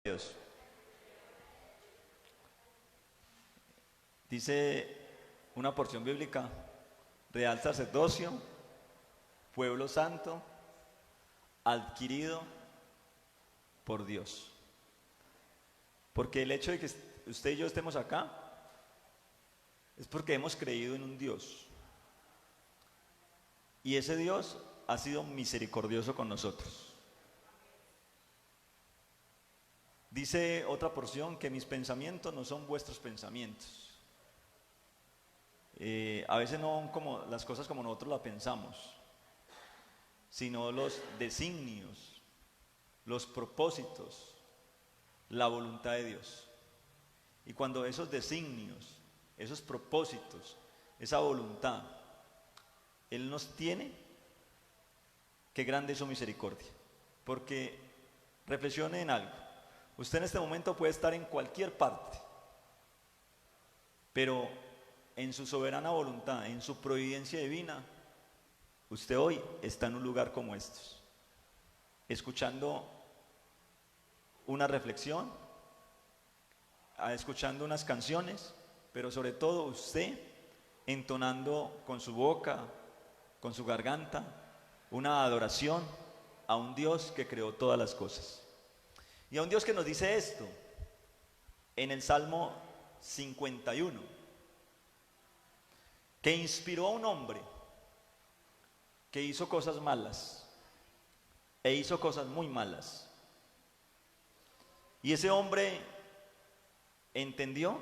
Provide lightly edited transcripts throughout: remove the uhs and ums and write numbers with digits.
Dios. Dice una porción bíblica: real sacerdocio, pueblo santo, adquirido por Dios. Porque el hecho de que usted y yo estemos acá es porque hemos creído en un Dios. Y ese Dios ha sido misericordioso con nosotros. Dice otra porción que mis pensamientos no son vuestros pensamientos. A veces no son como las cosas como nosotros las pensamos, sino los designios, los propósitos, la voluntad de Dios. Y cuando esos designios, esos propósitos, esa voluntad, Él nos tiene, qué grande es su misericordia. Porque reflexione en algo. Usted en este momento puede estar en cualquier parte, pero en su soberana voluntad, en su providencia divina, usted hoy está en un lugar como estos, escuchando una reflexión, escuchando unas canciones, pero sobre todo usted entonando con su boca, con su garganta, una adoración a un Dios que creó todas las cosas. Y a un Dios que nos dice esto en el Salmo 51, que inspiró a un hombre que hizo cosas malas e hizo cosas muy malas. Y ese hombre entendió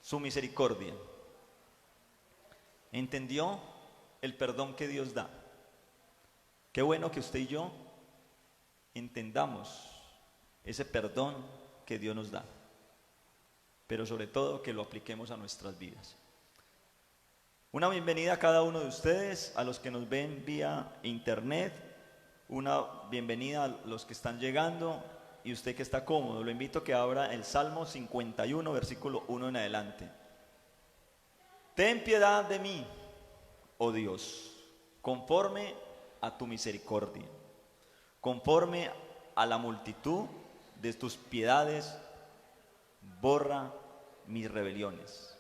su misericordia, entendió el perdón que Dios da. Qué bueno que usted y yo entendamos ese perdón que Dios nos da, pero sobre todo que lo apliquemos a nuestras vidas. Una bienvenida a cada uno de ustedes, a los que nos ven vía internet, una bienvenida a los que están llegando, y usted que está cómodo, lo invito a que abra el Salmo 51, versículo 1 en adelante. Ten piedad de mí, oh Dios, conforme a tu misericordia, conforme a la multitud de tus piedades, borra mis rebeliones.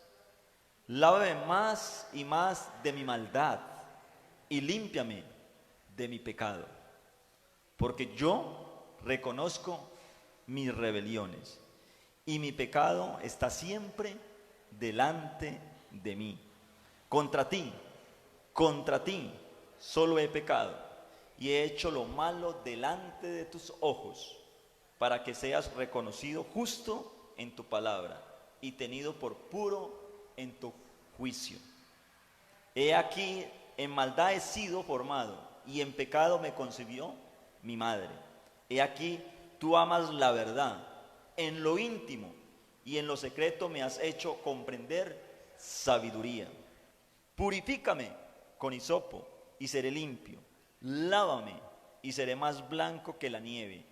Lávame más y más de mi maldad y límpiame de mi pecado, porque yo reconozco mis rebeliones y mi pecado está siempre delante de mí. Contra ti solo he pecado y he hecho lo malo delante de tus ojos, para que seas reconocido justo en tu palabra y tenido por puro en tu juicio. He aquí, en maldad he sido formado, y en pecado me concibió mi madre. He aquí, tú amas la verdad en lo íntimo, y en lo secreto me has hecho comprender sabiduría. Purifícame con hisopo, y seré limpio. Lávame, y seré más blanco que la nieve.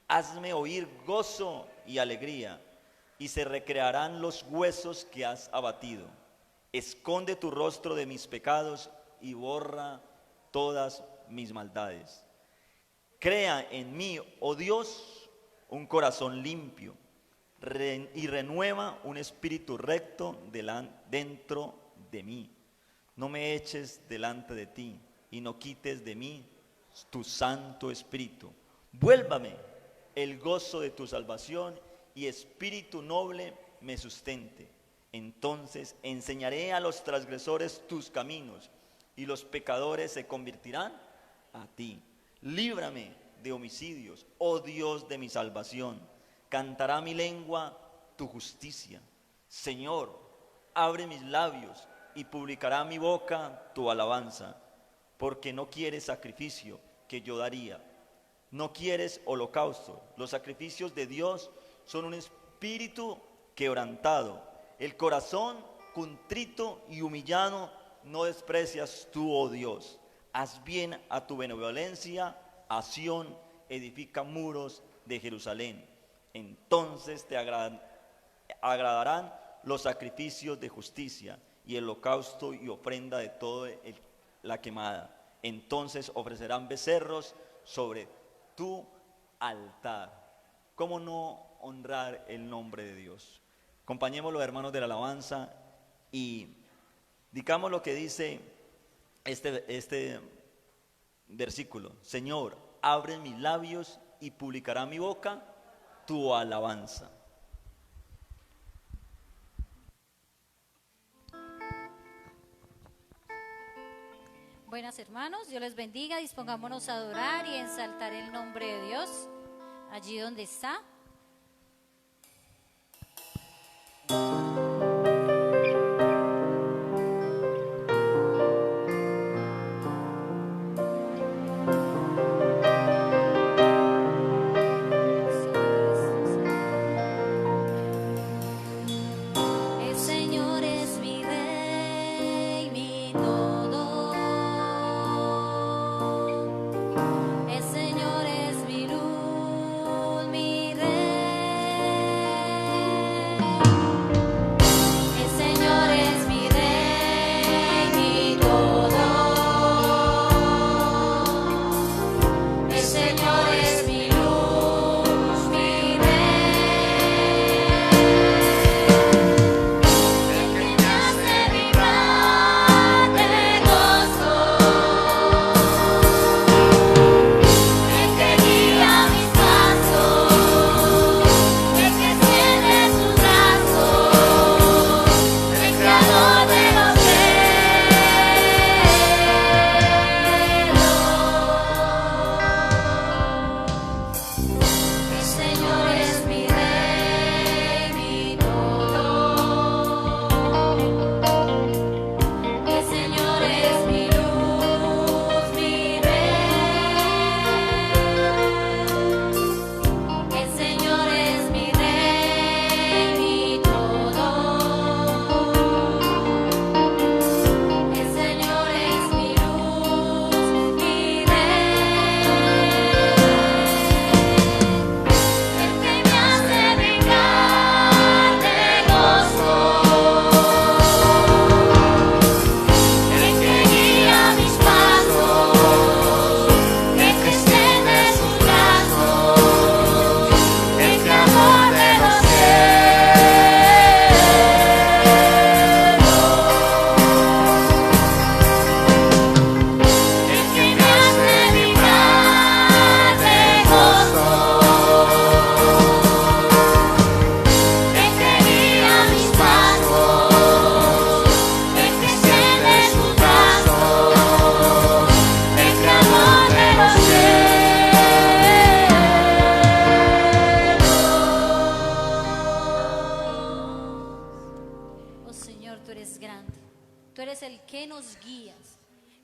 Hazme oír gozo y alegría, y se recrearán los huesos que has abatido. Esconde tu rostro de mis pecados y borra todas mis maldades. Crea en mí, oh Dios, un corazón limpio, y renueva un espíritu recto dentro de mí. No me eches delante de ti y no quites de mí tu Santo Espíritu. Vuélvame el gozo de tu salvación, y espíritu noble me sustente. Entonces enseñaré a los transgresores tus caminos, y los pecadores se convertirán a ti. Líbrame de homicidios, oh Dios de mi salvación. Cantará mi lengua tu justicia. Señor, abre mis labios, y publicará mi boca tu alabanza. Porque no quieres sacrificio que yo daría, no quieres holocausto. Los sacrificios de Dios son un espíritu quebrantado. El corazón contrito y humillado no desprecias tú, oh Dios. Haz bien a tu benevolencia a Sión, edifica muros de Jerusalén. Entonces te agradarán los sacrificios de justicia, y el holocausto y ofrenda de toda la quemada. Entonces ofrecerán becerros sobre tu altar. ¿Cómo no honrar el nombre de Dios? Acompañémoslo, hermanos de la alabanza, y digamos lo que dice este versículo. Señor, abre mis labios y publicará mi boca tu alabanza. Buenas, hermanos, Dios les bendiga. Dispongámonos a adorar y ensaltar el nombre de Dios allí donde está. El Señor es mi rey, mi todo. El Señor es mi luz, mi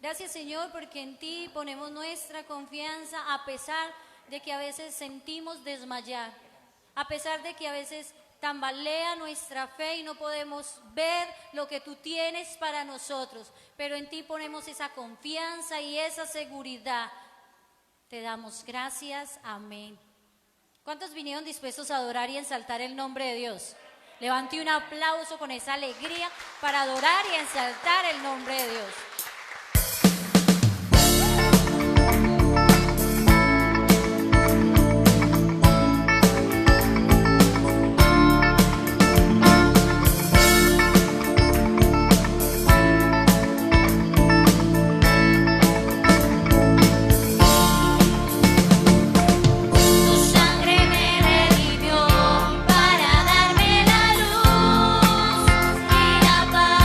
Gracias, Señor, porque en ti ponemos nuestra confianza a pesar de que a veces sentimos desmayar, a pesar de que a veces tambalea nuestra fe y no podemos ver lo que tú tienes para nosotros, pero en ti ponemos esa confianza y esa seguridad. Te damos gracias, amén. ¿Cuántos vinieron dispuestos a adorar y ensaltar el nombre de Dios? Levante un aplauso con esa alegría para adorar y ensaltar el nombre de Dios. Para darme la luz y la paz.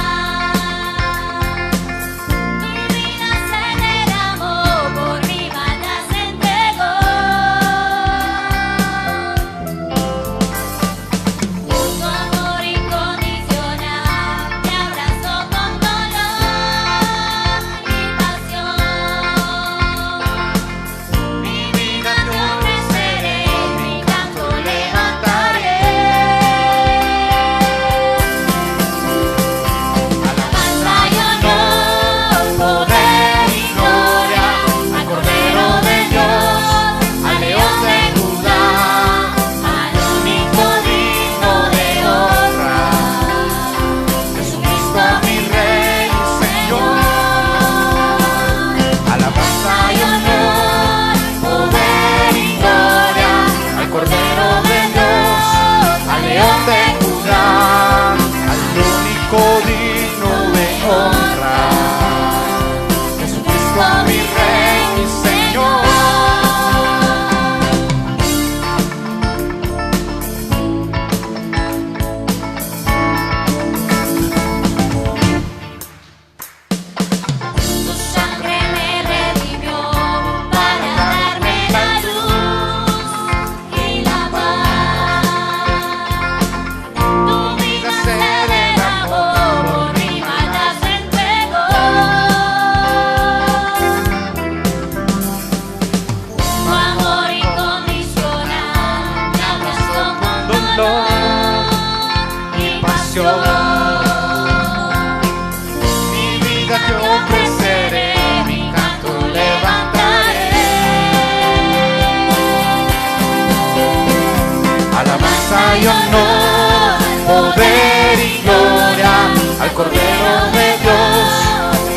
y honor, poder y gloria al Cordero de Dios,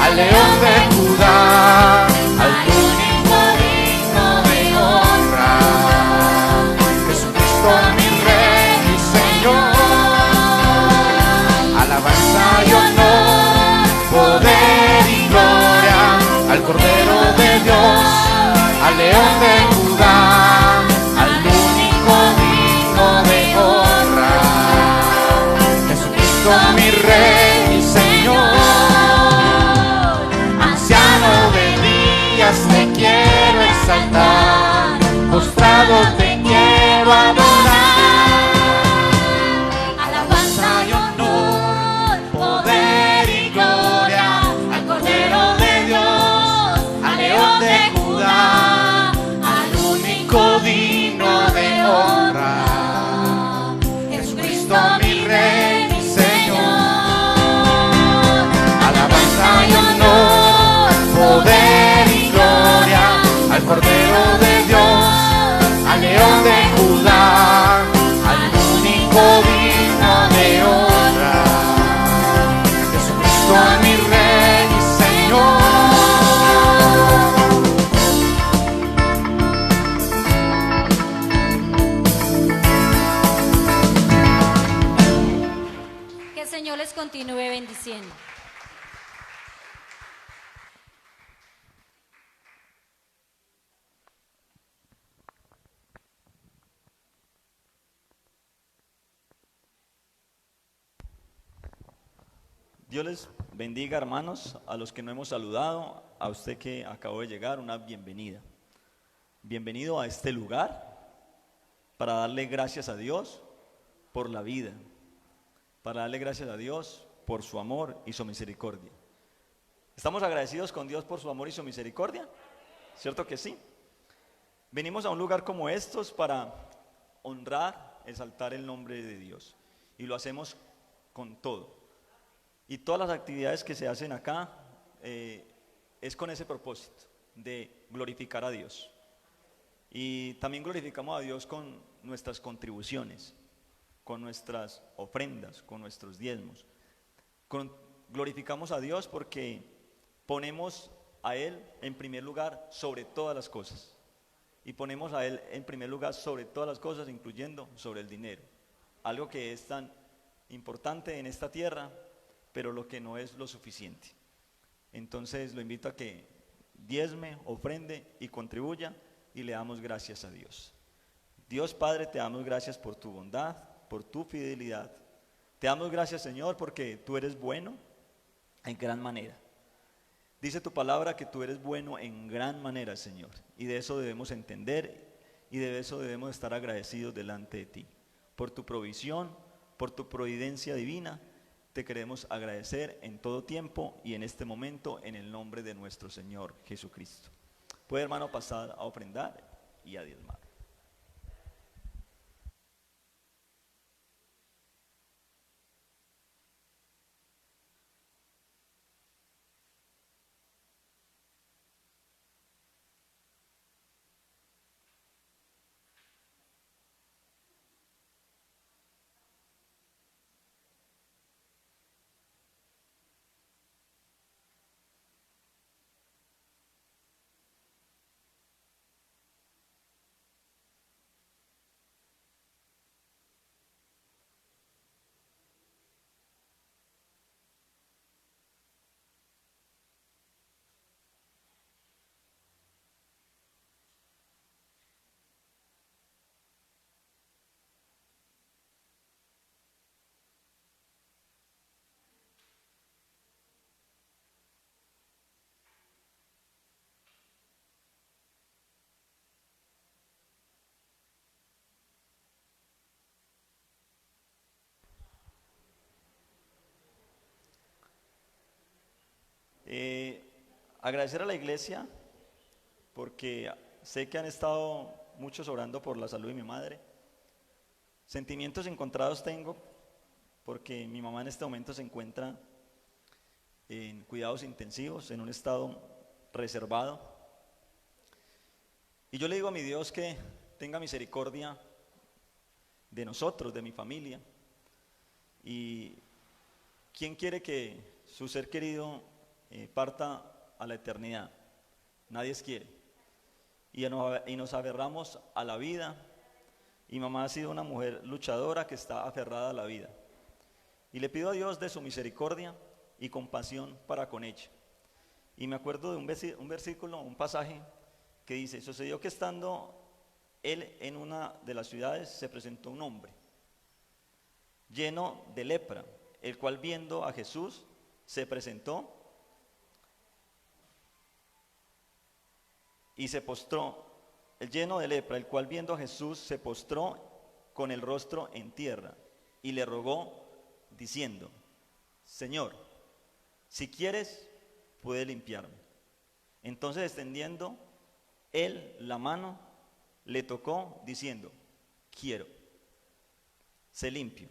al León de Judá, al único digno de honra, Jesucristo mi Rey y Señor. Alabanza y honor, poder y gloria al Cordero de Dios, al León de Judá, al único digno de honra, Jesucristo mi Rey y Señor. Anciano de días te quiero exaltar, postrado te quiero adorar. Alabanza y honor, poder y gloria al Cordero de Dios, al León de Judá, al único digno de honra, Jesucristo mi Rey y Señor. Alabanza y honor, poder y gloria al Cordero de Dios, al León de Judá, al único digno de honra, Jesucristo mi Rey y Señor. Que el Señor les continúe bendiciendo. Dios les bendiga, hermanos, a los que no hemos saludado, a usted que acabó de llegar, una bienvenida. Bienvenido a este lugar para darle gracias a Dios por la vida, para darle gracias a Dios por su amor y su misericordia. ¿Estamos agradecidos con Dios por su amor y su misericordia? ¿Cierto que sí? Venimos a un lugar como estos para honrar, exaltar el nombre de Dios, y lo hacemos con todo. Y todas las actividades que se hacen acá es con ese propósito de glorificar a Dios. Y también glorificamos a Dios con nuestras contribuciones, con nuestras ofrendas, con nuestros diezmos. Glorificamos a Dios porque ponemos a Él en primer lugar sobre todas las cosas. Y ponemos a Él en primer lugar sobre todas las cosas, incluyendo sobre el dinero. Algo que es tan importante en esta tierra, pero lo que no es lo suficiente. Entonces lo invito a que diezme, ofrende y contribuya y le damos gracias a Dios. Dios Padre, te damos gracias por tu bondad, por tu fidelidad. Te damos gracias, Señor, porque tú eres bueno en gran manera. Dice tu palabra que tú eres bueno en gran manera, Señor, y de eso debemos entender y de eso debemos estar agradecidos delante de ti. Por tu provisión, por tu providencia divina, te queremos agradecer en todo tiempo y en este momento en el nombre de nuestro Señor Jesucristo. Puede, hermano, pasar a ofrendar y a diezmar. Agradecer a la iglesia porque sé que han estado muchos orando por la salud de mi madre. Sentimientos encontrados tengo porque mi mamá en este momento se encuentra en cuidados intensivos, en un estado reservado. Y yo le digo a mi Dios que tenga misericordia de nosotros, de mi familia. Y ¿quién quiere que su ser querido parta a la eternidad? Nadie quiere. Y nos aferramos a la vida. Y mamá ha sido una mujer luchadora que está aferrada a la vida. Y le pido a Dios de su misericordia y compasión para con ella. Y me acuerdo de un versículo, un pasaje que dice: sucedió que estando él en una de las ciudades se presentó un hombre lleno de lepra, el cual viendo a Jesús se presentó y se postró. El lleno de lepra, el cual viendo a Jesús se postró con el rostro en tierra y le rogó diciendo: Señor, si quieres, puedes limpiarme. Entonces, extendiendo él la mano, le tocó diciendo: quiero, sé limpio.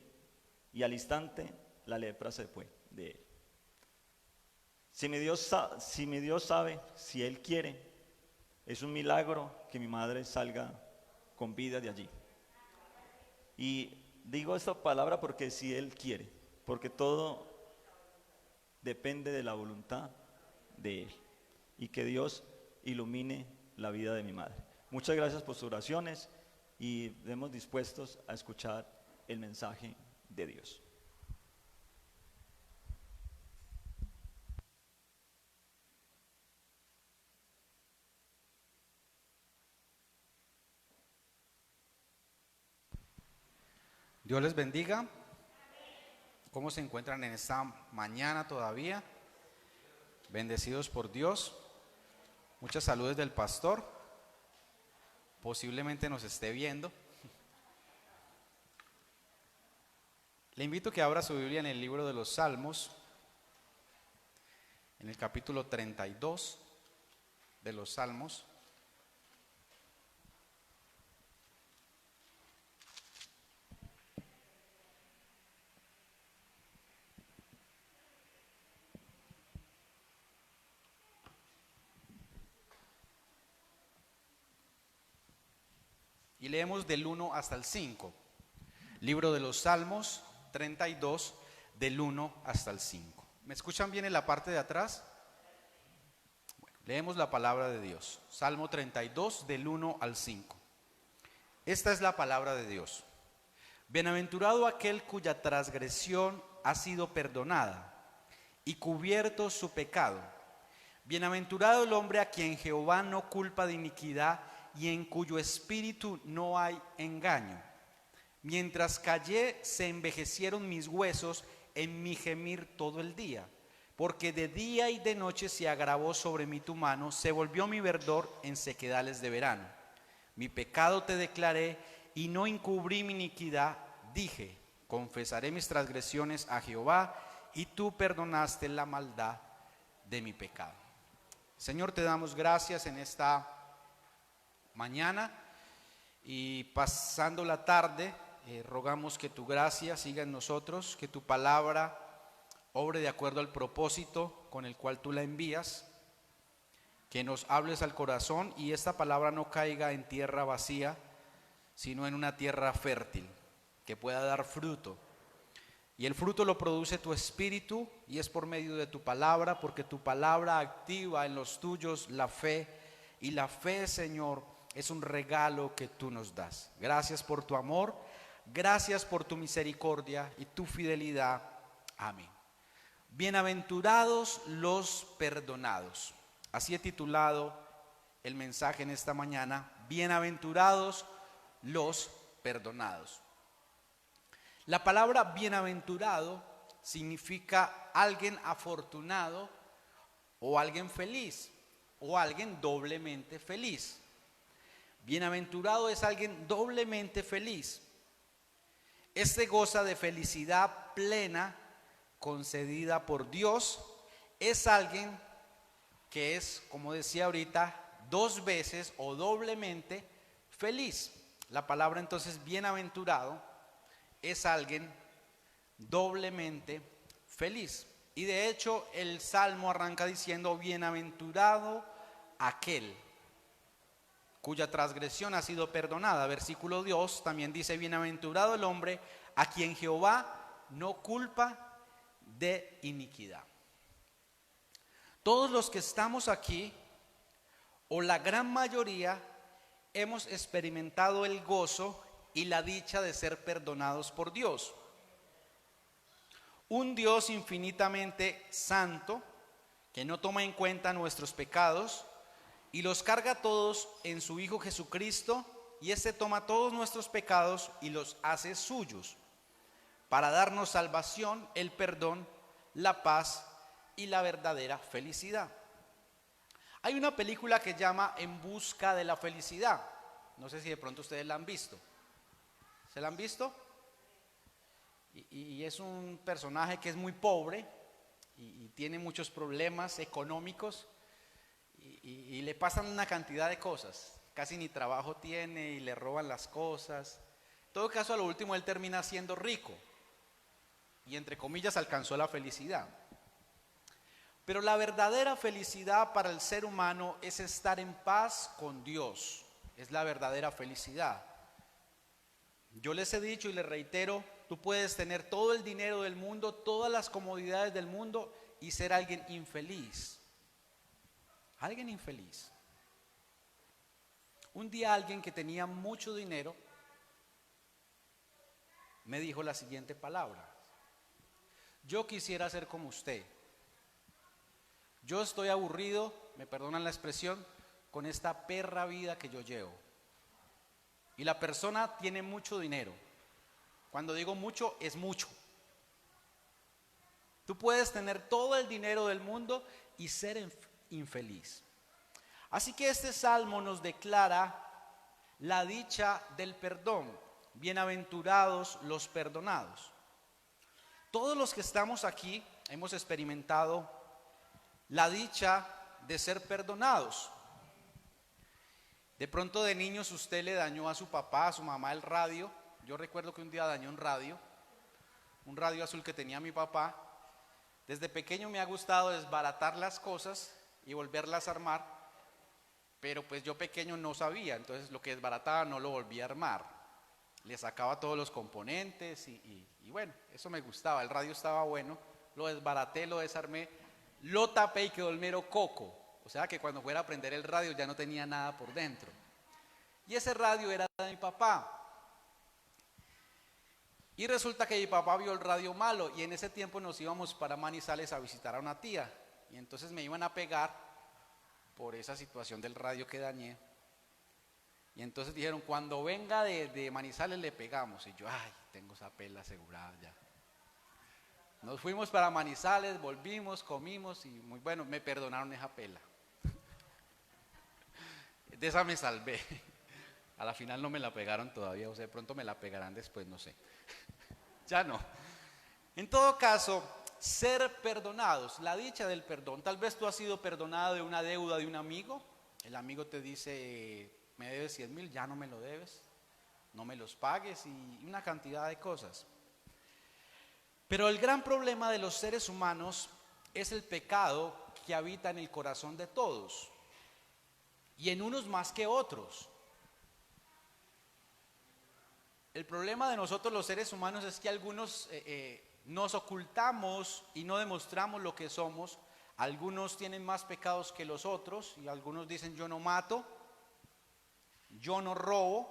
Y al instante la lepra se fue de él. Si mi Dios sabe, si Él quiere, es un milagro que mi madre salga con vida de allí. Y digo esta palabra porque si Él quiere, porque todo depende de la voluntad de Él. Y que Dios ilumine la vida de mi madre. Muchas gracias por sus oraciones y estemos dispuestos a escuchar el mensaje de Dios. Dios les bendiga. ¿Cómo se encuentran en esta mañana todavía? Bendecidos por Dios. Muchas saludes del pastor. Posiblemente nos esté viendo. Le invito a que abra su Biblia en el libro de los Salmos, en el capítulo 32 de los Salmos. Y leemos del 1 hasta el 5. Libro de los Salmos 32, del 1 hasta el 5. ¿Me escuchan bien en la parte de atrás? Bueno, leemos la palabra de Dios. Salmo 32, del 1 al 5. Esta es la palabra de Dios. Bienaventurado aquel cuya transgresión ha sido perdonada y cubierto su pecado. Bienaventurado el hombre a quien Jehová no culpa de iniquidad y en cuyo espíritu no hay engaño. Mientras callé, se envejecieron mis huesos en mi gemir todo el día, porque de día y de noche se agravó sobre mí tu mano, se volvió mi verdor en sequedales de verano. Mi pecado te declaré y no encubrí mi iniquidad. Dije: confesaré mis transgresiones a Jehová, y tú perdonaste la maldad de mi pecado. Señor, te damos gracias en esta mañana y pasando la tarde, rogamos que tu gracia siga en nosotros, que tu palabra obre de acuerdo al propósito con el cual tú la envías, que nos hables al corazón y esta palabra no caiga en tierra vacía, sino en una tierra fértil, que pueda dar fruto. Y el fruto lo produce tu espíritu y es por medio de tu palabra, porque tu palabra activa en los tuyos la fe, y la fe, Señor, es un regalo que tú nos das. Gracias por tu amor, gracias por tu misericordia y tu fidelidad. Amén. Bienaventurados los perdonados. Así he titulado el mensaje en esta mañana. Bienaventurados los perdonados. La palabra bienaventurado significa alguien afortunado o alguien feliz o alguien doblemente feliz. Bienaventurado es alguien doblemente feliz. Este goza de felicidad plena concedida por Dios. Es alguien que es, como decía ahorita, dos veces o doblemente feliz. La palabra entonces bienaventurado es alguien doblemente feliz. Y de hecho el Salmo arranca diciendo: bienaventurado aquel cuya transgresión ha sido perdonada. Versículo 2 también dice: bienaventurado el hombre a quien Jehová no culpa de iniquidad. Todos los que estamos aquí, o la gran mayoría, hemos experimentado el gozo y la dicha de ser perdonados por Dios. Un Dios infinitamente santo, que no toma en cuenta nuestros pecados y los carga todos en su Hijo Jesucristo, y éste toma todos nuestros pecados y los hace suyos, para darnos salvación, el perdón, la paz y la verdadera felicidad. Hay una película que llama En busca de la felicidad. No sé si de pronto ustedes la han visto. ¿Se la han visto? Y es un personaje que es muy pobre y tiene muchos problemas económicos y le pasan una cantidad de cosas. Casi ni trabajo tiene y le roban las cosas. En todo caso, a lo último él termina siendo rico y, entre comillas, alcanzó la felicidad. Pero la verdadera felicidad para el ser humano es estar en paz con Dios. Es la verdadera felicidad. Yo les he dicho y les reitero: tú puedes tener todo el dinero del mundo, todas las comodidades del mundo y ser alguien infeliz. Alguien infeliz. Un día alguien que tenía mucho dinero me dijo la siguiente palabra: yo quisiera ser como usted. Yo estoy aburrido, me perdonan la expresión, con esta perra vida que yo llevo. Y la persona tiene mucho dinero. Cuando digo mucho, es mucho. Tú puedes tener todo el dinero del mundo y ser infeliz. Así que este salmo nos declara la dicha del perdón. Bienaventurados los perdonados. Todos los que estamos aquí hemos experimentado la dicha de ser perdonados. De pronto, de niños, usted le dañó a su papá, a su mamá el radio. Yo recuerdo que un día dañó un radio azul que tenía mi papá. Desde pequeño me ha gustado desbaratar las cosas y volverlas a armar, pero pues yo pequeño no sabía, entonces lo que desbarataba no lo volvía a armar. Le sacaba todos los componentes y bueno, eso me gustaba. El radio estaba bueno, lo desbaraté, lo desarmé, lo tapé y quedó el mero coco. O sea que cuando fuera a prender el radio ya no tenía nada por dentro. Y ese radio era de mi papá. Y resulta que mi papá vio el radio malo y en ese tiempo nos íbamos para Manizales a visitar a una tía. Y entonces me iban a pegar por esa situación del radio que dañé. Y entonces dijeron: cuando venga de Manizales le pegamos. Y yo, ay, tengo esa pela asegurada ya. Nos fuimos para Manizales, volvimos, comimos y muy bueno, me perdonaron esa pela. De esa me salvé. A la final no me la pegaron todavía, o sea, de pronto me la pegarán después, no sé. Ya no. En todo caso, ser perdonados, la dicha del perdón. Tal vez tú has sido perdonado de una deuda de un amigo. El amigo te dice: me debes 100,000, ya no me lo debes, no me los pagues, y una cantidad de cosas. Pero el gran problema de los seres humanos es el pecado que habita en el corazón de todos, y en unos más que otros. El problema de nosotros los seres humanos es que algunos nos ocultamos y no demostramos lo que somos. Algunos tienen más pecados que los otros y algunos dicen: yo no mato, yo no robo,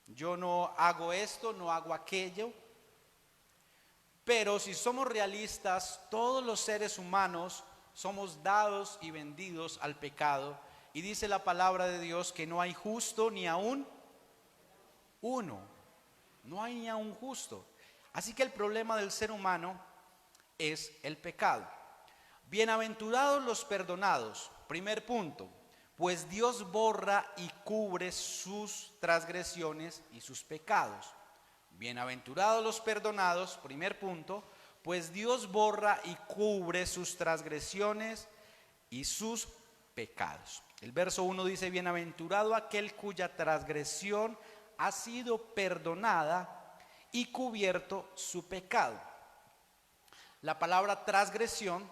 yo no hago esto, no hago aquello. Pero si somos realistas, todos los seres humanos somos dados y vendidos al pecado. Y dice la palabra de Dios que no hay justo ni aún uno. No hay ni aún justo. Así que el problema del ser humano es el pecado. Bienaventurados los perdonados. Primer punto: pues Dios borra y cubre sus transgresiones y sus pecados. Bienaventurados los perdonados, primer punto, pues Dios borra y cubre sus transgresiones y sus pecados. El verso 1 dice: bienaventurado aquel cuya transgresión ha sido perdonada y cubierto su pecado. La palabra transgresión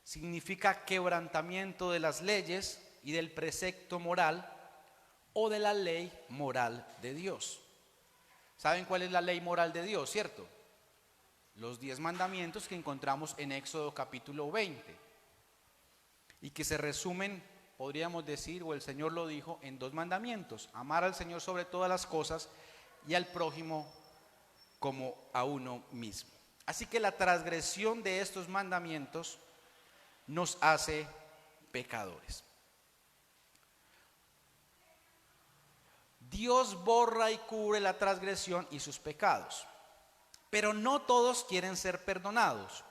significa quebrantamiento de las leyes y del precepto moral o de la ley moral de Dios. ¿Saben cuál es la ley moral de Dios, cierto? Los 10 mandamientos que encontramos en Éxodo capítulo 20 y que se resumen, podríamos decir, o el Señor lo dijo, en 2 mandamientos: amar al Señor sobre todas las cosas y al prójimo como a uno mismo. Así que la transgresión de estos mandamientos nos hace pecadores. Dios borra y cubre la transgresión y sus pecados, pero no todos quieren ser perdonados,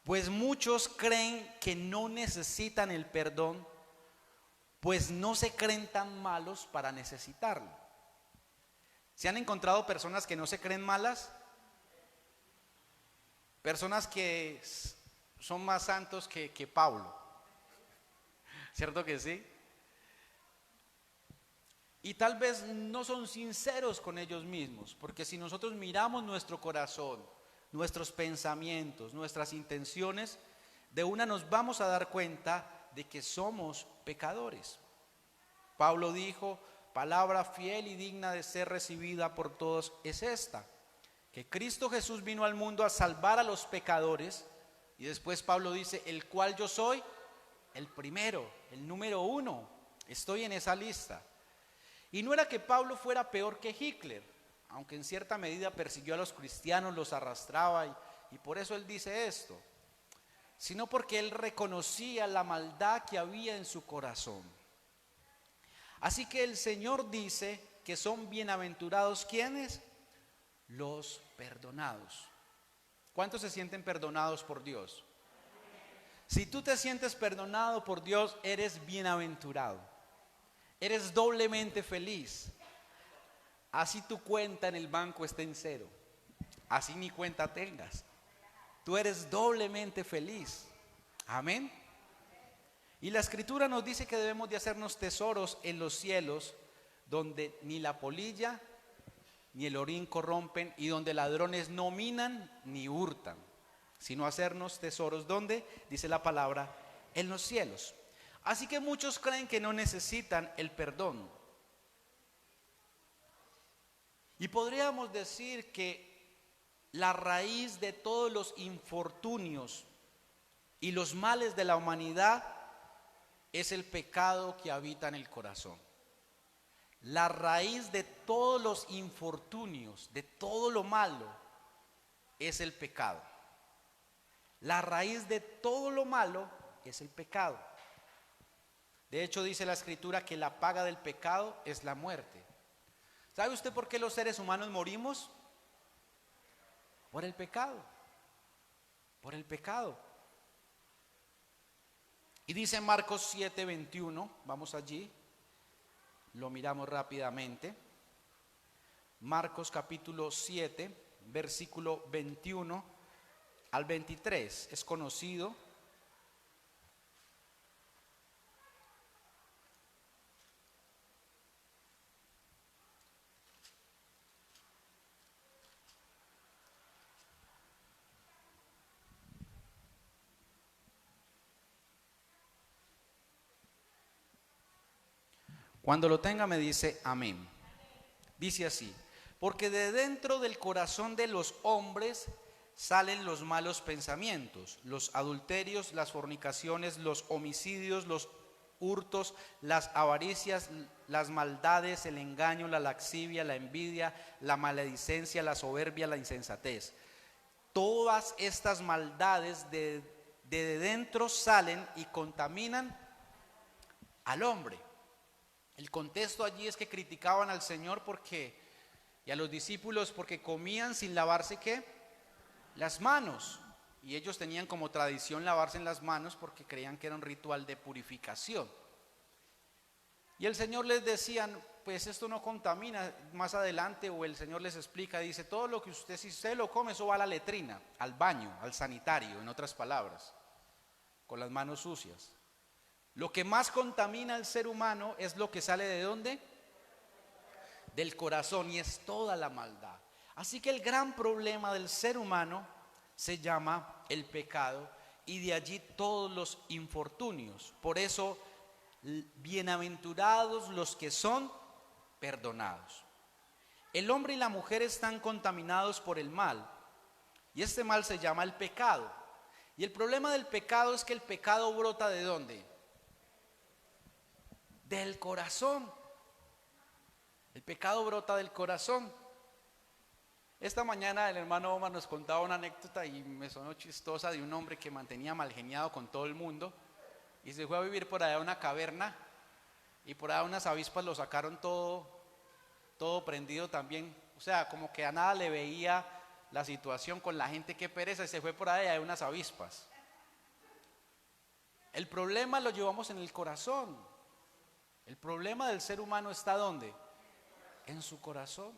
pues muchos creen que no necesitan el perdón, pues no se creen tan malos para necesitarlo. ¿Se han encontrado personas que no se creen malas? Personas que son más santos que Pablo, ¿cierto que sí? Y tal vez no son sinceros con ellos mismos, porque si nosotros miramos nuestro corazón, nuestros pensamientos, nuestras intenciones, de una nos vamos a dar cuenta de que somos pecadores. Pablo dijo: palabra fiel y digna de ser recibida por todos es esta, que Cristo Jesús vino al mundo a salvar a los pecadores. Y después Pablo dice: el cual yo soy el primero, el número 1, estoy en esa lista. Y no era que Pablo fuera peor que Hitler, aunque en cierta medida persiguió a los cristianos, los arrastraba y por eso él dice esto, sino porque él reconocía la maldad que había en su corazón. Así que el Señor dice que son bienaventurados, ¿quiénes? Los perdonados. ¿Cuántos se sienten perdonados por Dios? Si tú te sientes perdonado por Dios, eres bienaventurado. Eres doblemente feliz. Así tu cuenta en el banco esté en 0, así ni cuenta tengas, tú eres doblemente feliz. Amén. Y la Escritura nos dice que debemos de hacernos tesoros en los cielos, donde ni la polilla ni el orín corrompen, y donde ladrones no minan ni hurtan, sino hacernos tesoros, ¿dónde? Dice la palabra, en los cielos. Así que muchos creen que no necesitan el perdón. Y podríamos decir que la raíz de todos los infortunios y los males de la humanidad es el pecado que habita en el corazón. La raíz de todos los infortunios, de todo lo malo, es el pecado. La raíz de todo lo malo es el pecado. De hecho, dice la Escritura que la paga del pecado es la muerte. ¿Sabe usted por qué los seres humanos morimos? Por el pecado. Por el pecado. Y dice Marcos 7:21, vamos allí, lo miramos rápidamente. Marcos capítulo 7, versículo 21 al 23, es conocido. Cuando lo tenga me dice amén. Dice así: porque de dentro del corazón de los hombres salen los malos pensamientos, los adulterios, las fornicaciones, los homicidios, los hurtos, las avaricias, las maldades, el engaño, la lascivia, la envidia, la maledicencia, la soberbia, la insensatez. Todas estas maldades de dentro salen y contaminan al hombre. El contexto allí es que criticaban al Señor y a los discípulos porque comían sin lavarse ¿qué? Las manos. Y ellos tenían como tradición lavarse en las manos porque creían que era un ritual de purificación. Y el Señor les decía, pues esto no contamina. Más adelante, o el Señor les explica, dice, todo lo que si usted lo come, eso va a la letrina, al baño, al sanitario, en otras palabras, con las manos sucias. Lo que más contamina al ser humano es lo que sale ¿de dónde? Del corazón, y es toda la maldad. Así que el gran problema del ser humano se llama el pecado, y de allí todos los infortunios. Por eso Bienaventurados los que son perdonados. El hombre y la mujer están contaminados por el mal, y este mal se llama el pecado. Y el problema del pecado es que el pecado brota ¿de dónde? Del corazón. El pecado brota del corazón. Esta mañana el hermano Omar nos contaba una anécdota y me sonó chistosa, de un hombre que mantenía malgeniado con todo el mundo y se fue a vivir por allá a una caverna, y por allá unas avispas lo sacaron todo prendido también. O sea, como que a nada le veía la situación con la gente, que pereza, y se fue por allá a unas avispas. El problema lo llevamos en el corazón. El problema del ser humano está ¿dónde? En su corazón.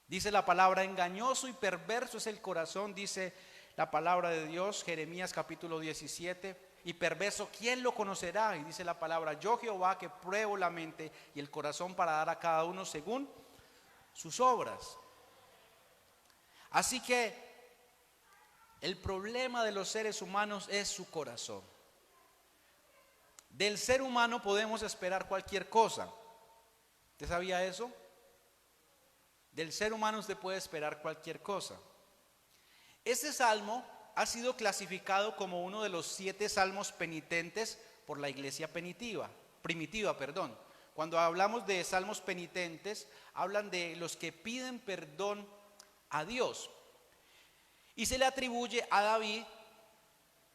Dice la palabra: engañoso y perverso es el corazón, dice la palabra de Dios, Jeremías capítulo 17. Y perverso, ¿quién lo conocerá? Y dice la palabra: yo Jehová, que pruebo la mente y el corazón, para dar a cada uno según sus obras. Así que el problema de los seres humanos es su corazón. Del ser humano podemos esperar cualquier cosa. ¿Usted sabía eso? Del ser humano usted puede esperar cualquier cosa. Este salmo ha sido clasificado como uno de los 7 salmos penitentes por la iglesia primitiva. Cuando hablamos de salmos penitentes, hablan de los que piden perdón a Dios. Y se le atribuye a David,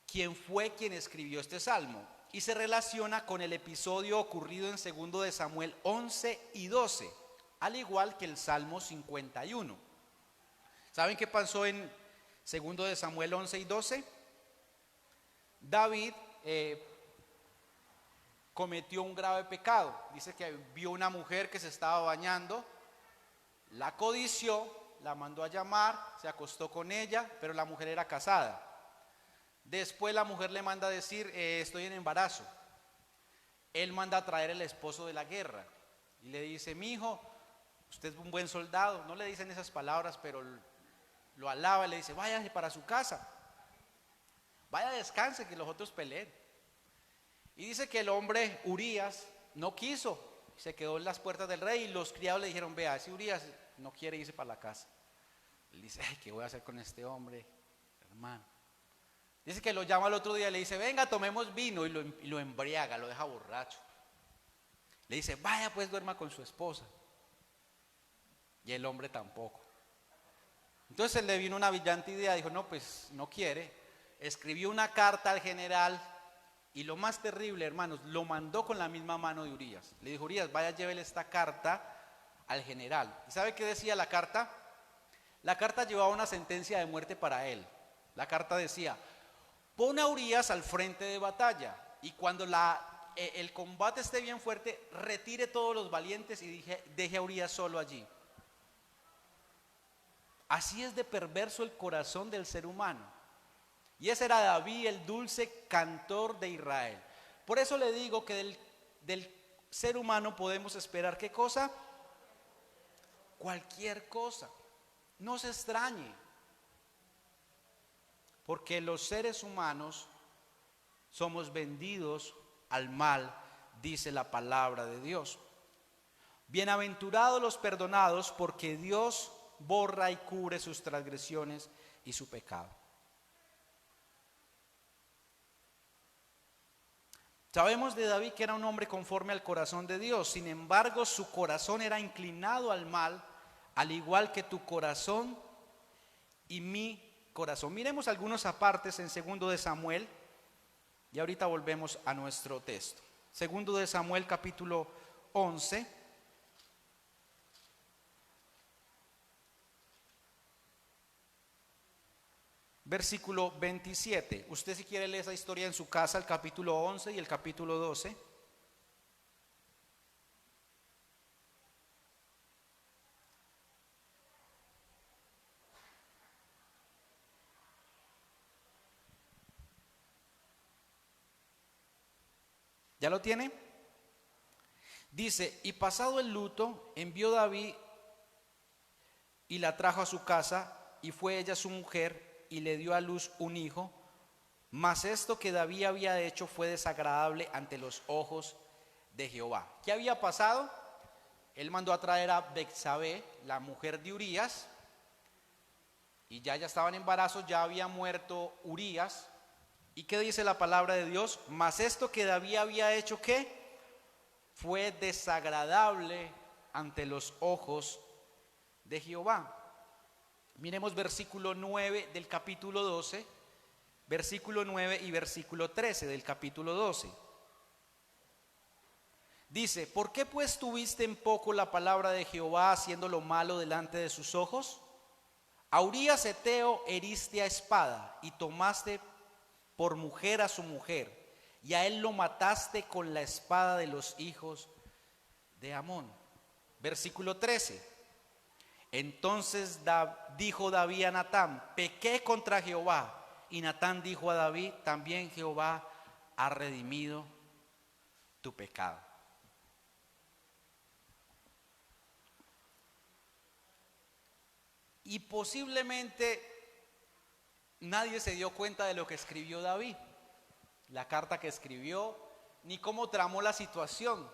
quien fue quien escribió este salmo. Y se relaciona con el episodio ocurrido en 2 de Samuel 11 y 12, al igual que el Salmo 51. ¿Saben qué pasó en 2 de Samuel 11 y 12? David cometió un grave pecado. Dice que vio una mujer que se estaba bañando, la codició, la mandó a llamar, se acostó con ella, pero la mujer era casada. Después la mujer le manda a decir: estoy en embarazo. Él manda a traer el esposo de la guerra y le dice: mi hijo, usted es un buen soldado. No le dicen esas palabras, pero lo alaba y le dice: váyase para su casa, vaya, descanse, que los otros peleen. Y dice que el hombre Urías no quiso, se quedó en las puertas del rey, y los criados le dijeron: vea, si Urías no quiere irse para la casa. Él dice: ay, ¿qué voy a hacer con este hombre, hermano? Dice que lo llama al otro día y le dice: venga, tomemos vino, y lo embriaga, lo deja borracho. Le dice: vaya pues, duerma con su esposa. Y el hombre tampoco. Entonces le vino una brillante idea, dijo: no, pues no quiere. Escribió una carta al general, y lo más terrible, hermanos, lo mandó con la misma mano de Urías. Le dijo: Urías, vaya, llévele esta carta al general. ¿Y sabe qué decía la carta? La carta llevaba una sentencia de muerte para él. La carta decía: pon a Urías al frente de batalla, y cuando el combate esté bien fuerte, retire todos los valientes y deje a Urías solo allí. Así es de perverso el corazón del ser humano. Y ese era David, el dulce cantor de Israel. Por eso le digo que del ser humano podemos esperar ¿qué cosa? Cualquier cosa. No se extrañe, porque los seres humanos somos vendidos al mal, dice la palabra de Dios. Bienaventurados los perdonados, porque Dios borra y cubre sus transgresiones y su pecado. Sabemos de David que era un hombre conforme al corazón de Dios. Sin embargo, su corazón era inclinado al mal, al igual que tu corazón y mi corazón. Miremos algunos apartes en 2 de Samuel y ahorita volvemos a nuestro texto. 2 de Samuel capítulo 11. Versículo 27. Usted, si quiere, lee esa historia en su casa, el capítulo 11 y el capítulo 12. ¿Ya lo tiene? Dice: y pasado el luto, envió David y la trajo a su casa, y fue ella su mujer, y le dio a luz un hijo. Mas esto que David había hecho fue desagradable ante los ojos de Jehová. ¿Qué había pasado? Él mandó a traer a Betsabé, la mujer de Urías, y ya estaban en embarazo, ya había muerto Urías. ¿Y qué dice la palabra de Dios? Mas esto que David había hecho, ¿qué? Fue desagradable ante los ojos de Jehová. Miremos versículo 9 del capítulo 12, versículo 9 y versículo 13 del capítulo 12. Dice: ¿por qué pues tuviste en poco la palabra de Jehová, haciendo lo malo delante de sus ojos? A Urías Heteo heriste a espada y tomaste por mujer a su mujer, y a él lo mataste con la espada de los hijos de Amón. Versículo 13. Entonces dijo David a Natán: pequé contra Jehová. Y Natán dijo a David: también Jehová ha redimido tu pecado. Y posiblemente nadie se dio cuenta de lo que escribió David, la carta que escribió, ni cómo tramó la situación.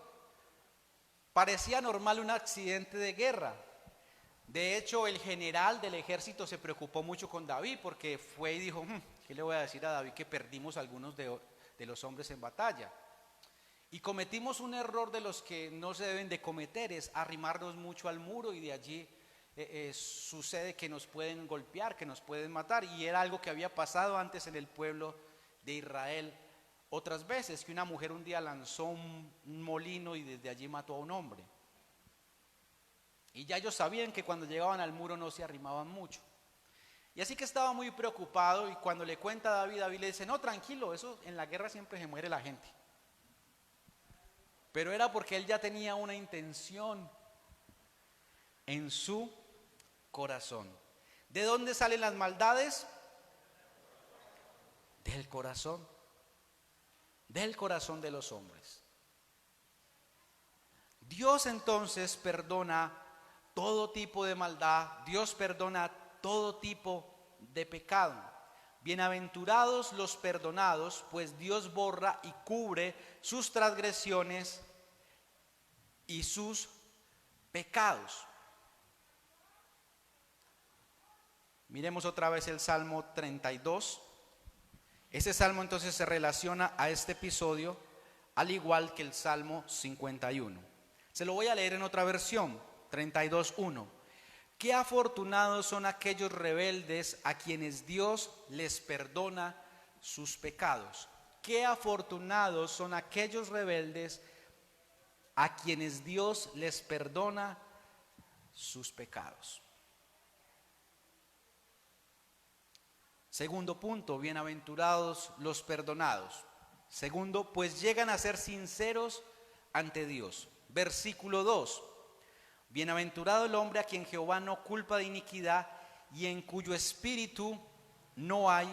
Parecía normal un accidente de guerra. De hecho, el general del ejército se preocupó mucho con David, porque fue y dijo: ¿qué le voy a decir a David que perdimos algunos de los hombres en batalla? Y cometimos un error de los que no se deben de cometer, es arrimarnos mucho al muro, y de allí sucede que nos pueden golpear, que nos pueden matar. Y era algo que había pasado antes en el pueblo de Israel otras veces, que una mujer un día lanzó un molino y desde allí mató a un hombre. Y ya ellos sabían que cuando llegaban al muro no se arrimaban mucho. Y así que estaba muy preocupado, y cuando le cuenta a David, David le dice: no, tranquilo, eso en la guerra siempre se muere la gente. Pero era porque él ya tenía una intención en su corazón. ¿De dónde salen las maldades? Del corazón. Del corazón de los hombres. Dios entonces perdona todo tipo de maldad. Dios perdona todo tipo de pecado. Bienaventurados los perdonados, pues Dios borra y cubre sus transgresiones y sus pecados. Miremos otra vez el Salmo 32. Ese salmo entonces se relaciona a este episodio, al igual que el Salmo 51. Se lo voy a leer en otra versión, 32:1. Qué afortunados son aquellos rebeldes a quienes Dios les perdona sus pecados. Qué afortunados son aquellos rebeldes a quienes Dios les perdona sus pecados. Segundo punto, bienaventurados los perdonados. Segundo, pues llegan a ser sinceros ante Dios. Versículo 2. Bienaventurado el hombre a quien Jehová no culpa de iniquidad y en cuyo espíritu no hay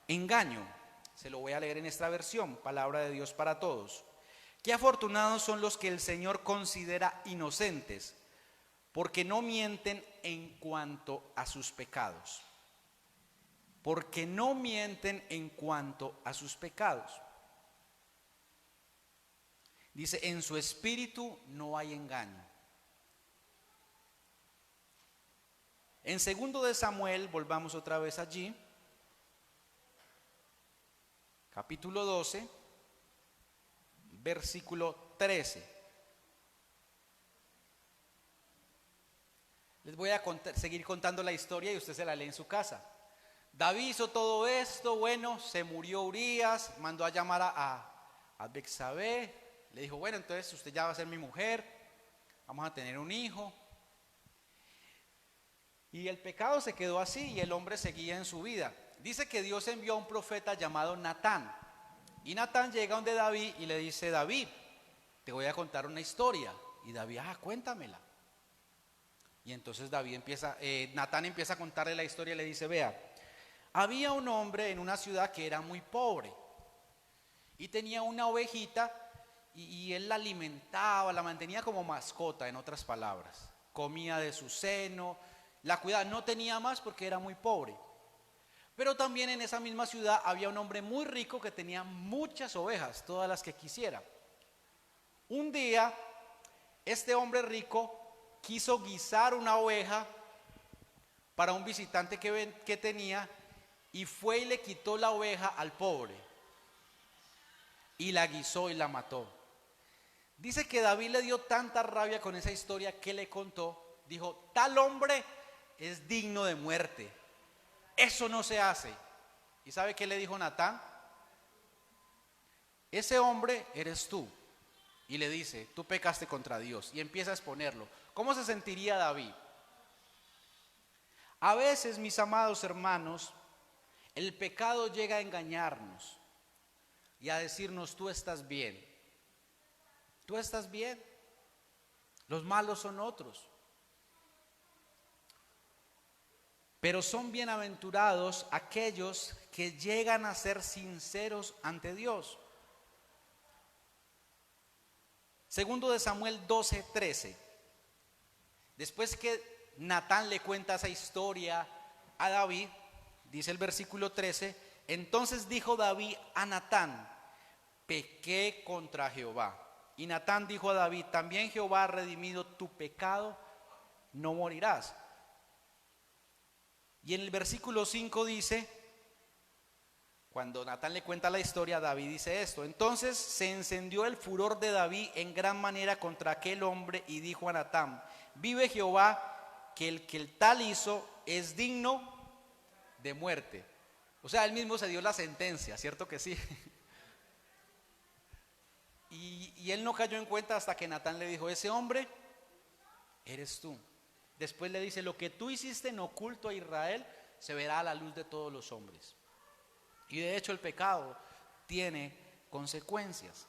engaño. Se lo voy a leer en esta versión, palabra de Dios para todos. Qué afortunados son los que el Señor considera inocentes, porque no mienten en cuanto a sus pecados. Porque no mienten en cuanto a sus pecados. Dice: en su espíritu no hay engaño. En 2 de Samuel, volvamos otra vez allí, capítulo 12, versículo 13. Les voy a seguir contando la historia y usted se la lee en su casa. David hizo todo esto, bueno, se murió Urías, mandó a llamar a Betsabé, le dijo: bueno, entonces usted ya va a ser mi mujer, vamos a tener un hijo. Y el pecado se quedó así y el hombre seguía en su vida. Dice que Dios envió a un profeta llamado Natán. Y Natán llega donde David y le dice: David, te voy a contar una historia. Y David: cuéntamela. Y entonces Natán empieza a contarle la historia y le dice: vea, había un hombre en una ciudad que era muy pobre y tenía una ovejita y él la alimentaba, la mantenía como mascota, en otras palabras. Comía de su seno, la cuidaba, no tenía más porque era muy pobre. Pero también en esa misma ciudad había un hombre muy rico que tenía muchas ovejas, todas las que quisiera. Un día, este hombre rico quiso guisar una oveja para un visitante que tenía, y fue y le quitó la oveja al pobre y la guisó y la mató. Dice que David le dio tanta rabia con esa historia que le contó. Dijo: tal hombre es digno de muerte, eso no se hace. ¿Y sabe qué le dijo Natán? Ese hombre eres tú. Y le dice: tú pecaste contra Dios. Y empieza a exponerlo. ¿Cómo se sentiría David? A veces, mis amados hermanos, el pecado llega a engañarnos y a decirnos: tú estás bien, tú estás bien, los malos son otros. Pero son bienaventurados aquellos que llegan a ser sinceros ante Dios. Segundo de Samuel 12:13. Después que Natán le cuenta esa historia a David, dice el versículo 13: entonces dijo David a Natán: pequé contra Jehová. Y Natán dijo a David: también Jehová ha redimido tu pecado, no morirás. Y en el versículo 5 dice, cuando Natán le cuenta la historia, David dice esto: entonces se encendió el furor de David en gran manera contra aquel hombre, y dijo a Natán: vive Jehová, que el tal hizo es digno de muerte. O sea, él mismo se dio la sentencia, ¿cierto que sí? Y él no cayó en cuenta hasta que Natán le dijo: ese hombre eres tú. Después le dice: lo que tú hiciste en oculto a Israel se verá a la luz de todos los hombres. Y de hecho el pecado tiene consecuencias.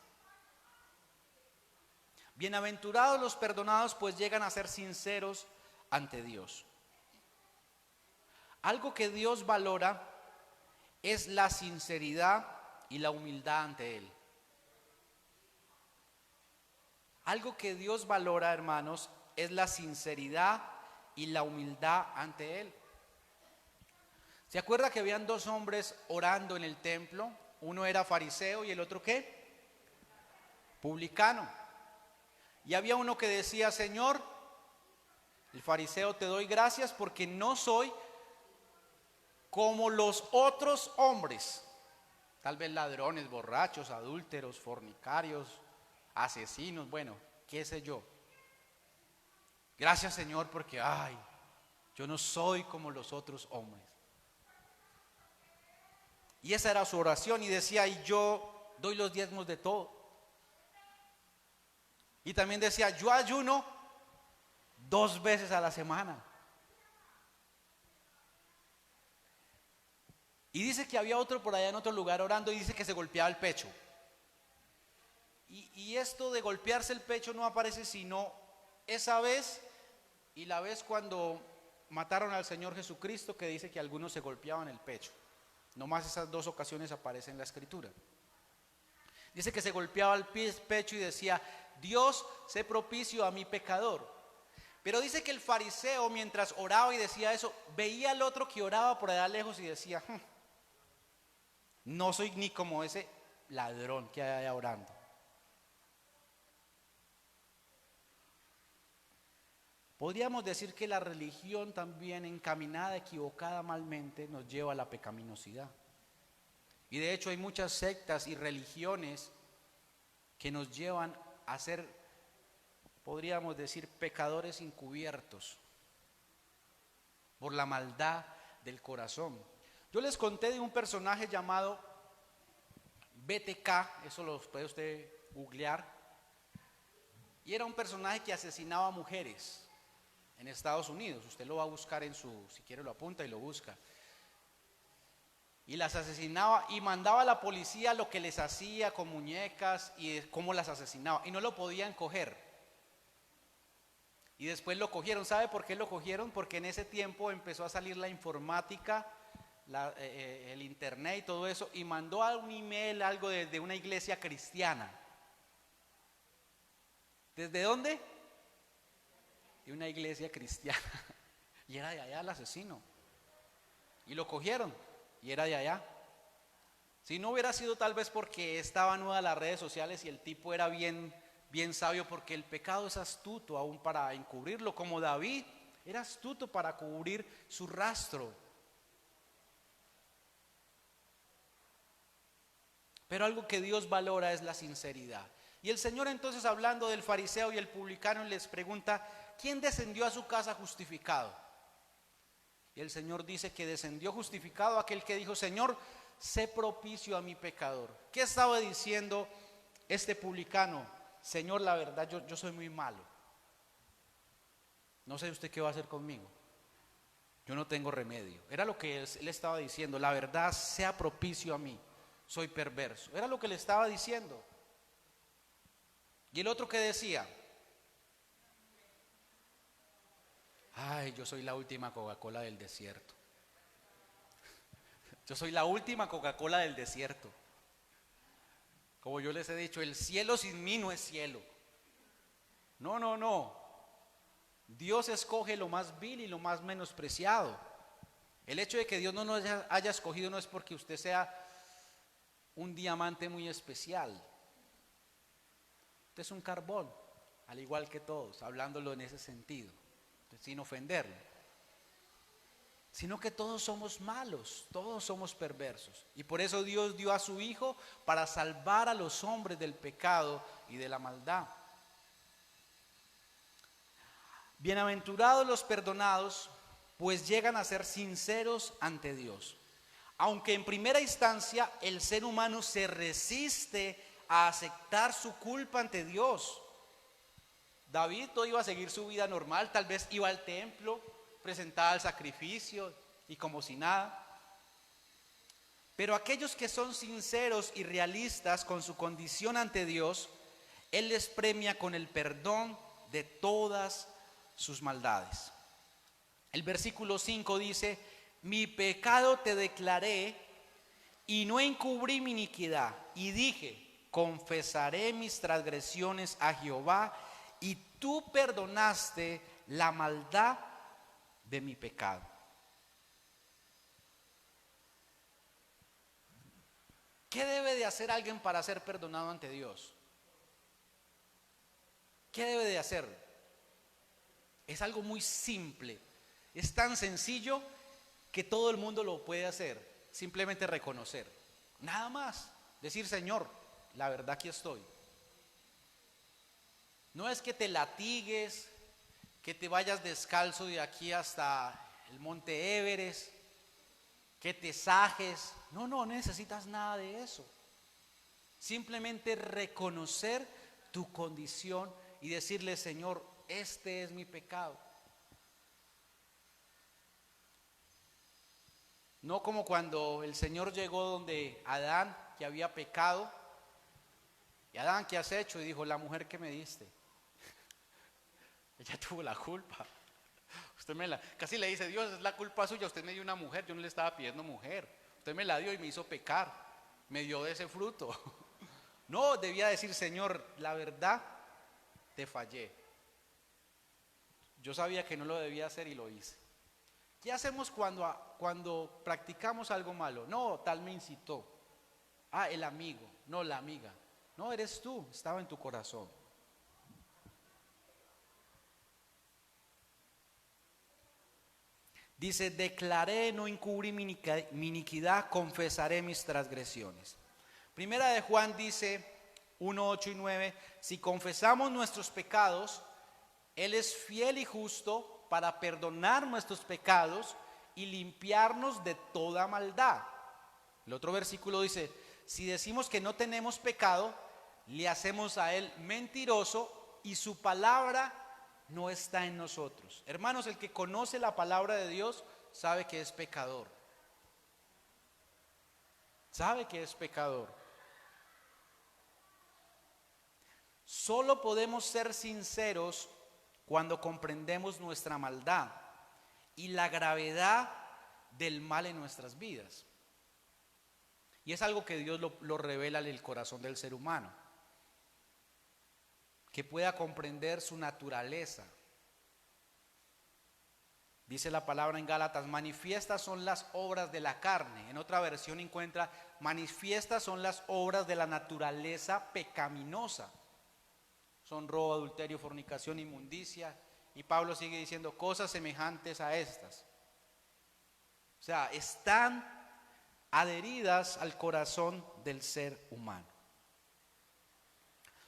Bienaventurados los perdonados, pues llegan a ser sinceros ante Dios. Algo que Dios valora es la sinceridad y la humildad ante Él. Algo que Dios valora, hermanos, es la sinceridad y la humildad ante Él. ¿Se acuerda que habían dos hombres orando en el templo? Uno era fariseo y el otro ¿qué? Publicano. Y había uno que decía: Señor, el fariseo, te doy gracias porque no soy como los otros hombres, tal vez ladrones, borrachos, adúlteros, fornicarios, asesinos, bueno, qué sé yo. Gracias, Señor, porque yo no soy como los otros hombres. Y esa era su oración, y decía: y yo doy los diezmos de todo. Y también decía: yo ayuno 2 veces a la semana. Y dice que había otro por allá en otro lugar orando, y dice que se golpeaba el pecho. Y esto de golpearse el pecho no aparece sino esa vez y la vez cuando mataron al Señor Jesucristo, que dice que algunos se golpeaban el pecho. Nomás esas 2 ocasiones aparecen en la escritura. Dice que se golpeaba el pecho y decía: Dios, sé propicio a mi pecador. Pero dice que el fariseo, mientras oraba y decía eso, veía al otro que oraba por allá lejos y decía: no soy ni como ese ladrón que hay allá orando. Podríamos decir que la religión también, encaminada equivocadamente, nos lleva a la pecaminosidad. Y de hecho hay muchas sectas y religiones que nos llevan a ser, podríamos decir, pecadores encubiertos por la maldad del corazón. Yo les conté de un personaje llamado BTK, eso lo puede usted googlear, y era un personaje que asesinaba a mujeres en Estados Unidos. Usted lo va a buscar si quiere lo apunta y lo busca. Y las asesinaba y mandaba a la policía lo que les hacía con muñecas y cómo las asesinaba, y no lo podían coger. Y después lo cogieron. ¿Sabe por qué lo cogieron? Porque en ese tiempo empezó a salir la informática, el internet y todo eso, y mandó a un email algo de una iglesia cristiana. ¿Desde dónde? De una iglesia cristiana. Y era de allá el asesino. Y lo cogieron y era de allá. Si no hubiera sido tal vez porque estaba nueva las redes sociales y el tipo era bien sabio, porque el pecado es astuto aún para encubrirlo, como David era astuto para cubrir su rastro. Pero algo que Dios valora es la sinceridad. Y el Señor entonces, hablando del fariseo y el publicano, les pregunta: ¿quién descendió a su casa justificado? Y el Señor dice que descendió justificado aquel que dijo: Señor, sé propicio a mi pecador. ¿Qué estaba diciendo este publicano? Señor, la verdad, yo soy muy malo. No sé usted qué va a hacer conmigo. Yo no tengo remedio. Era lo que él estaba diciendo. La verdad, sea propicio a mí. Soy perverso. Era lo que le estaba diciendo. Y el otro que decía: ay, yo soy la última Coca-Cola del desierto. Yo soy la última Coca-Cola del desierto. Como yo les he dicho, el cielo sin mí no es cielo. No. Dios escoge lo más vil y lo más menospreciado. El hecho de que Dios no nos haya escogido no es porque usted sea un diamante muy especial. Usted es un carbón, al igual que todos, hablándolo en ese sentido, sin ofenderlo. Sino que todos somos malos, todos somos perversos. Y por eso Dios dio a su Hijo para salvar a los hombres del pecado y de la maldad. Bienaventurados los perdonados, pues llegan a ser sinceros ante Dios. Aunque en primera instancia el ser humano se resiste a aceptar su culpa ante Dios. David no iba a seguir su vida normal, tal vez iba al templo, presentaba el sacrificio y como si nada. Pero aquellos que son sinceros y realistas con su condición ante Dios, Él les premia con el perdón de todas sus maldades. El versículo 5 dice: mi pecado te declaré y no encubrí mi iniquidad. Y dije: confesaré mis transgresiones a Jehová, y tú perdonaste la maldad de mi pecado. ¿Qué debe de hacer alguien para ser perdonado ante Dios? ¿Qué debe de hacer? Es algo muy simple. Es tan sencillo que todo el mundo lo puede hacer. Simplemente reconocer. Nada más. Decir: Señor, la verdad, aquí estoy. No es que te latigues, que te vayas descalzo de aquí hasta el monte Everest, que te sajes. No necesitas nada de eso. Simplemente reconocer tu condición y decirle: Señor, este es mi pecado. No como cuando el Señor llegó donde Adán, que había pecado. Y Adán, ¿qué has hecho? Y dijo: la mujer que me diste. Ella tuvo la culpa. Casi le dice: Dios, es la culpa suya, usted me dio una mujer, yo no le estaba pidiendo mujer. Usted me la dio y me hizo pecar, me dio de ese fruto. No, debía decir: Señor, la verdad, te fallé. Yo sabía que no lo debía hacer y lo hice. ¿Qué hacemos cuando practicamos algo malo? No, tal me incitó. Ah, el amigo, no la amiga. No, eres tú, estaba en tu corazón. Dice: declaré, no encubrí mi iniquidad, confesaré mis transgresiones. Primera de Juan dice 1, 8 y 9: si confesamos nuestros pecados, Él es fiel y justo para perdonar nuestros pecados y limpiarnos de toda maldad. El otro versículo dice: si decimos que no tenemos pecado, le hacemos a Él mentiroso y su palabra no está en nosotros. Hermanos, el que conoce la palabra de Dios sabe que es pecador. Sabe que es pecador. Solo podemos ser sinceros cuando comprendemos nuestra maldad y la gravedad del mal en nuestras vidas. Y es algo que Dios lo revela en el corazón del ser humano, que pueda comprender su naturaleza. Dice la palabra en Gálatas, manifiestas son las obras de la carne. En otra versión encuentra, manifiestas son las obras de la naturaleza pecaminosa. Son robo, adulterio, fornicación, inmundicia. Y Pablo sigue diciendo cosas semejantes a estas. O sea, están adheridas al corazón del ser humano.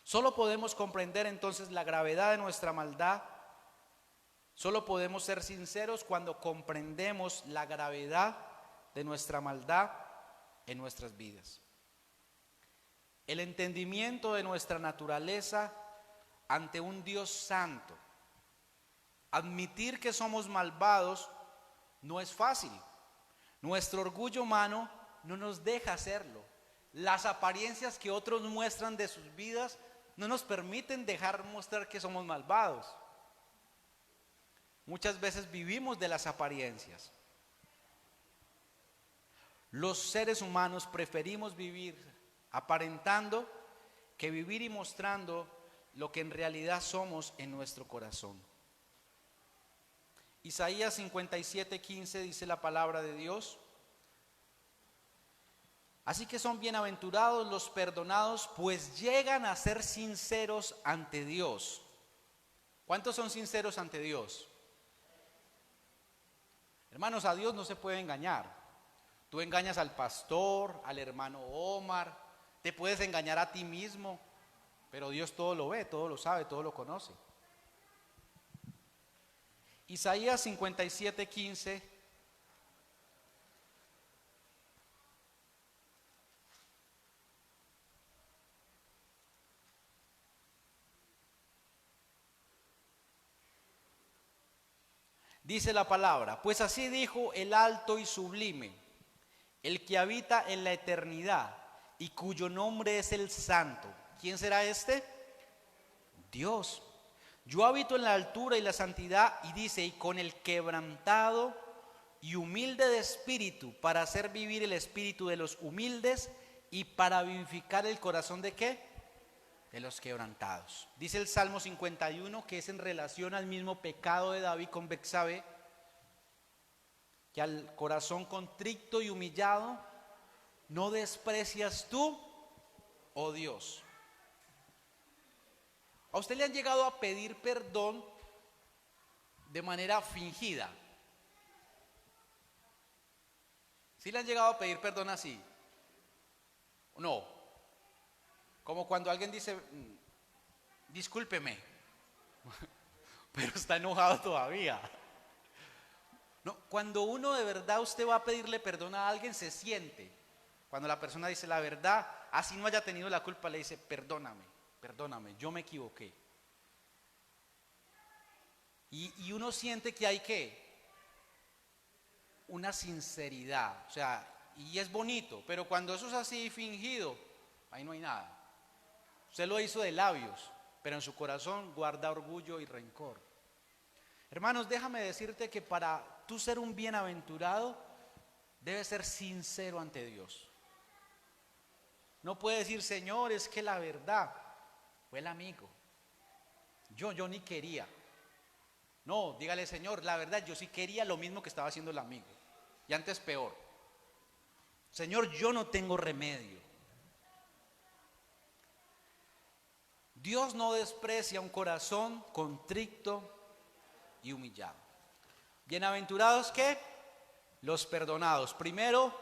Solo podemos comprender entonces la gravedad de nuestra maldad. Solo podemos ser sinceros cuando comprendemos la gravedad de nuestra maldad en nuestras vidas. El entendimiento de nuestra naturaleza ante un Dios santo. Admitir que somos malvados no es fácil. Nuestro orgullo humano no nos deja hacerlo. Las apariencias que otros muestran de sus vidas no nos permiten dejar mostrar que somos malvados. Muchas veces vivimos de las apariencias. Los seres humanos preferimos vivir aparentando que vivir y mostrando lo que en realidad somos en nuestro corazón. Isaías 57:15 dice la palabra de Dios. Así que son bienaventurados los perdonados, pues llegan a ser sinceros ante Dios. ¿Cuántos son sinceros ante Dios? Hermanos, a Dios no se puede engañar. Tú engañas al pastor, al hermano Omar, te puedes engañar a ti mismo, pero Dios todo lo ve, todo lo sabe, todo lo conoce. Isaías 57:15 dice la palabra, pues así dijo el alto y sublime, el que habita en la eternidad y cuyo nombre es el Santo. ¿Quién será este? Dios. Yo habito en la altura y la santidad, y dice, y con el quebrantado y humilde de espíritu, para hacer vivir el espíritu de los humildes y para vivificar el corazón ¿de qué? De los quebrantados. Dice el Salmo 51, que es en relación al mismo pecado de David con Betsabé, que al corazón contrito y humillado no desprecias tú, oh Dios. ¿A usted le han llegado a pedir perdón de manera fingida? ¿Sí le han llegado a pedir perdón así? No. Como cuando alguien dice, discúlpeme, pero está enojado todavía. No, cuando uno de verdad usted va a pedirle perdón a alguien, se siente. Cuando la persona dice la verdad, así no haya tenido la culpa, le dice, perdóname, yo me equivoqué. Y uno siente que hay una sinceridad, o sea, y es bonito, pero cuando eso es así fingido, ahí no hay nada. Usted lo hizo de labios, pero en su corazón guarda orgullo y rencor. Hermanos, déjame decirte que para tú ser un bienaventurado, debes ser sincero ante Dios. No puede decir, Señor, es que la verdad fue el amigo. Yo ni quería. No, dígale, Señor, la verdad yo sí quería lo mismo que estaba haciendo el amigo. Y antes peor. Señor, yo no tengo remedio. Dios no desprecia un corazón contrito y humillado. Bienaventurados ¿qué? Los perdonados. Primero,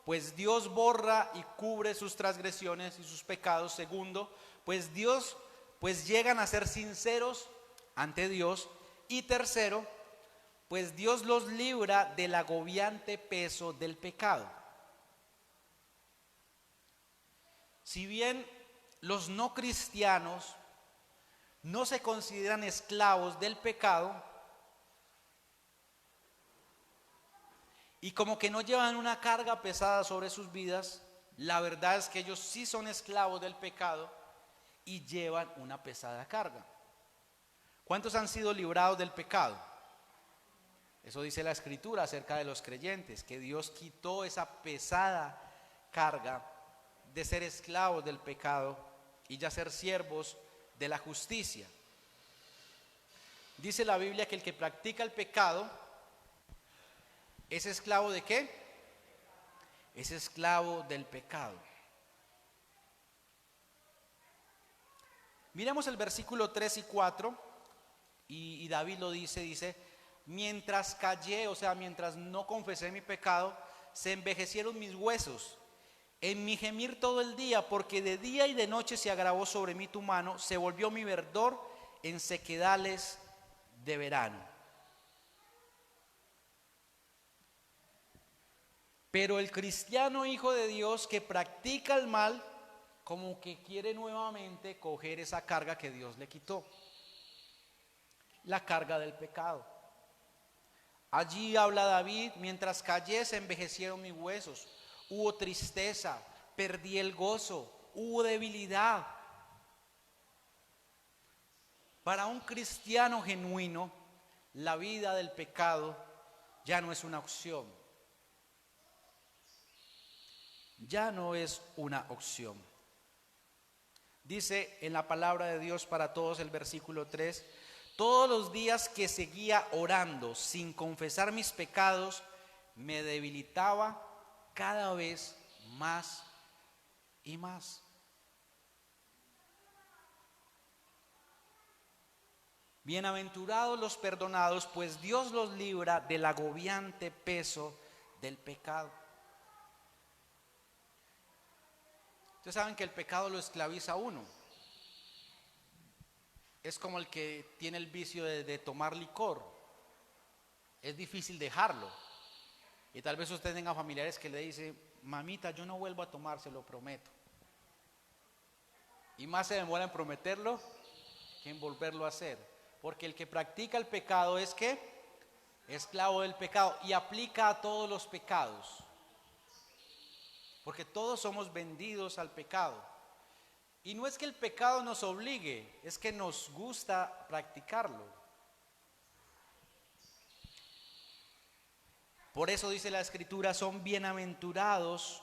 pues Dios borra y cubre sus transgresiones y sus pecados. Segundo, pues llegan a ser sinceros ante Dios. Y tercero, pues Dios los libra del agobiante peso del pecado. Si bien los no cristianos no se consideran esclavos del pecado y como que no llevan una carga pesada sobre sus vidas, la verdad es que ellos sí son esclavos del pecado y llevan una pesada carga. ¿Cuántos han sido librados del pecado? Eso dice la Escritura acerca de los creyentes, que Dios quitó esa pesada carga de ser esclavos del pecado y ya ser siervos de la justicia. Dice la Biblia que el que practica el pecado ¿Es esclavo de qué? Es esclavo del pecado. Miremos el versículo 3 y 4, y David lo dice, mientras callé, o sea, mientras no confesé mi pecado, se envejecieron mis huesos. En mi gemir todo el día, porque de día y de noche se agravó sobre mí tu mano, se volvió mi verdor en sequedales de verano. Pero el cristiano hijo de Dios que practica el mal, como que quiere nuevamente coger esa carga que Dios le quitó, la carga del pecado. Allí habla David, mientras callé se envejecieron mis huesos, hubo tristeza, perdí el gozo, hubo debilidad. Para un cristiano genuino, la vida del pecado ya no es una opción. Ya no es una opción. Dice en la palabra de Dios para todos el versículo 3, todos los días que seguía orando sin confesar mis pecados, me debilitaba cada vez más y más. Bienaventurados los perdonados, pues Dios los libra del agobiante peso del pecado. Ustedes saben que el pecado lo esclaviza a uno. Es como el que tiene el vicio de tomar licor. Es difícil dejarlo. Y tal vez usted tenga familiares que le dicen, mamita, yo no vuelvo a tomar, se lo prometo. Y más se demora en prometerlo que en volverlo a hacer. Porque el que practica el pecado es ¿qué? Esclavo del pecado y aplica a todos los pecados. Porque todos somos vendidos al pecado. Y no es que el pecado nos obligue, es que nos gusta practicarlo. Por eso dice la Escritura, son bienaventurados,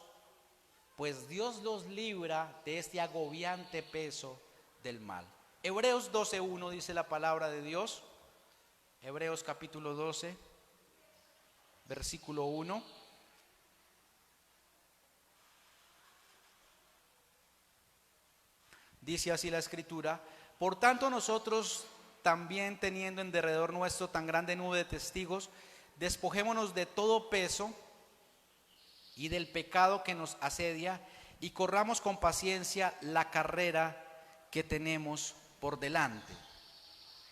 pues Dios los libra de este agobiante peso del mal. Hebreos 12:1 dice la palabra de Dios. Hebreos capítulo 12, versículo 1. Dice así la Escritura, por tanto nosotros también teniendo en derredor nuestro tan grande nube de testigos, despojémonos de todo peso y del pecado que nos asedia y corramos con paciencia la carrera que tenemos por delante.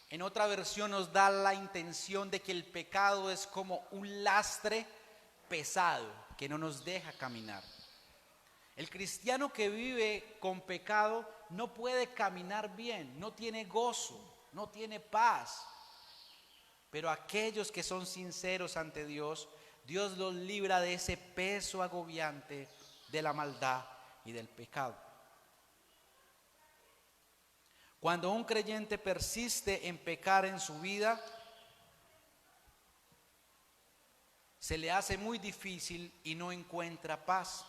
En otra versión nos da la intención de que el pecado es como un lastre pesado que no nos deja caminar. El cristiano que vive con pecado no puede caminar bien, no tiene gozo, no tiene paz. Pero aquellos que son sinceros ante Dios, Dios los libra de ese peso agobiante de la maldad y del pecado. Cuando un creyente persiste en pecar en su vida, se le hace muy difícil y no encuentra paz.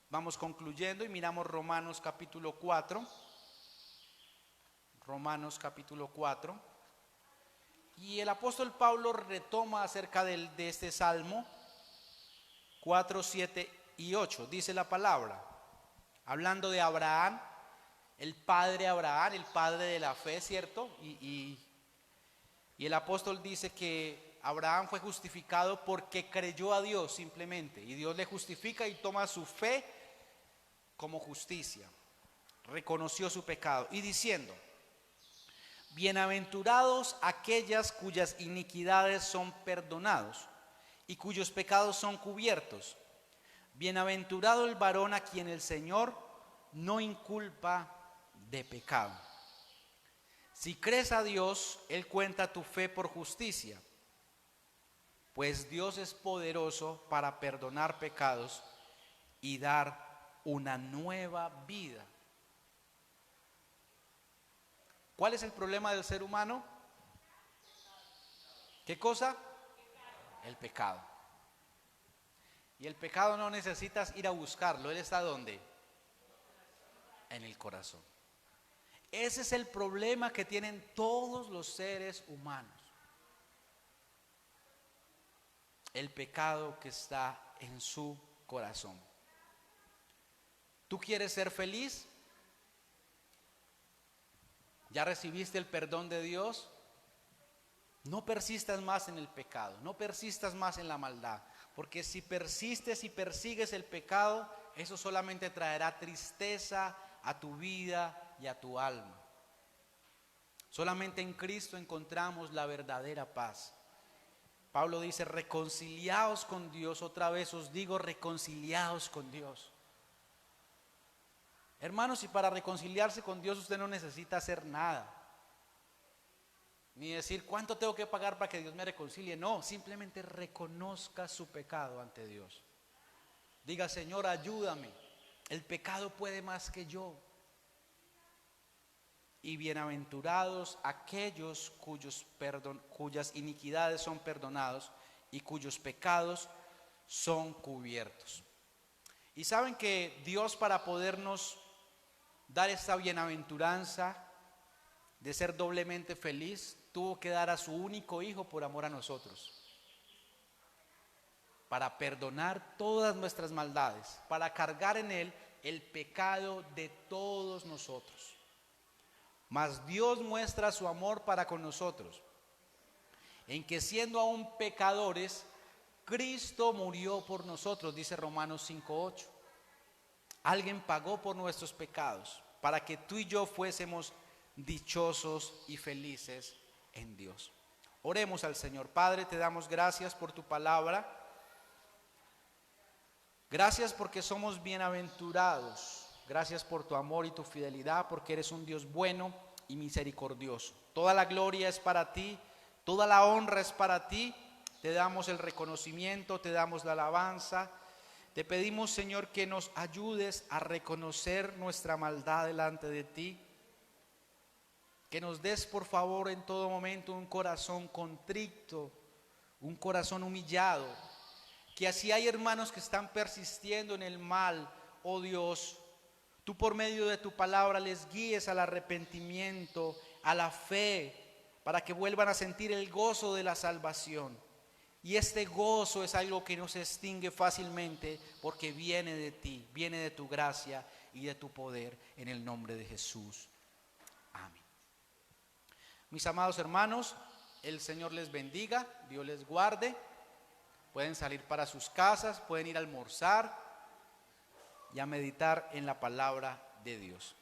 Vamos concluyendo y miramos Romanos capítulo 4. Romanos capítulo 4. Y el apóstol Pablo retoma acerca de este salmo 4, 7 y 8. Dice la palabra, hablando de Abraham, el padre Abraham, el padre de la fe, ¿cierto? Y el apóstol dice que Abraham fue justificado porque creyó a Dios simplemente. Y Dios le justifica y toma su fe como justicia. Reconoció su pecado. Y diciendo, bienaventurados aquellas cuyas iniquidades son perdonados y cuyos pecados son cubiertos. Bienaventurado el varón a quien el Señor no inculpa de pecado. Si crees a Dios, Él cuenta tu fe por justicia, pues Dios es poderoso para perdonar pecados y dar una nueva vida. ¿Cuál es el problema del ser humano? ¿Qué cosa? El pecado. Y el pecado no necesitas ir a buscarlo, él está ¿dónde? En el corazón. Ese es el problema que tienen todos los seres humanos. El pecado que está en su corazón. ¿Tú quieres ser feliz? ¿Ya recibiste el perdón de Dios? No persistas más en el pecado, no persistas más en la maldad, porque si persistes y persigues el pecado, eso solamente traerá tristeza a tu vida y a tu alma. Solamente en Cristo encontramos la verdadera paz. Pablo dice, reconciliaos con Dios. Otra vez os digo, reconciliaos con Dios. Hermanos, y para reconciliarse con Dios usted no necesita hacer nada. Ni decir cuánto tengo que pagar para que Dios me reconcilie. No, simplemente reconozca su pecado ante Dios. Diga, Señor, ayúdame. El pecado puede más que yo. Y bienaventurados aquellos cuyas iniquidades son perdonados y cuyos pecados son cubiertos. Y saben que Dios, para podernos dar esta bienaventuranza de ser doblemente feliz, tuvo que dar a su único hijo por amor a nosotros, para perdonar todas nuestras maldades, para cargar en él el pecado de todos nosotros. Mas Dios muestra su amor para con nosotros, en que siendo aún pecadores, Cristo murió por nosotros, dice Romanos 5:8. Alguien pagó por nuestros pecados, para que tú y yo fuésemos dichosos y felices en Dios. Oremos al Señor. Padre, te damos gracias por tu palabra. Gracias porque somos bienaventurados. Gracias por tu amor y tu fidelidad, porque eres un Dios bueno y misericordioso. Toda la gloria es para ti, toda la honra es para ti. Te damos el reconocimiento, te damos la alabanza. Te pedimos, Señor, que nos ayudes a reconocer nuestra maldad delante de ti. Que nos des, por favor, en todo momento un corazón contrito, un corazón humillado. Que así hay hermanos que están persistiendo en el mal, oh Dios, tú por medio de tu palabra les guíes al arrepentimiento, a la fe, para que vuelvan a sentir el gozo de la salvación. Y este gozo es algo que no se extingue fácilmente porque viene de ti, viene de tu gracia y de tu poder, en el nombre de Jesús. Amén. Mis amados hermanos, el Señor les bendiga, Dios les guarde. Pueden salir para sus casas, pueden ir a almorzar y a meditar en la palabra de Dios.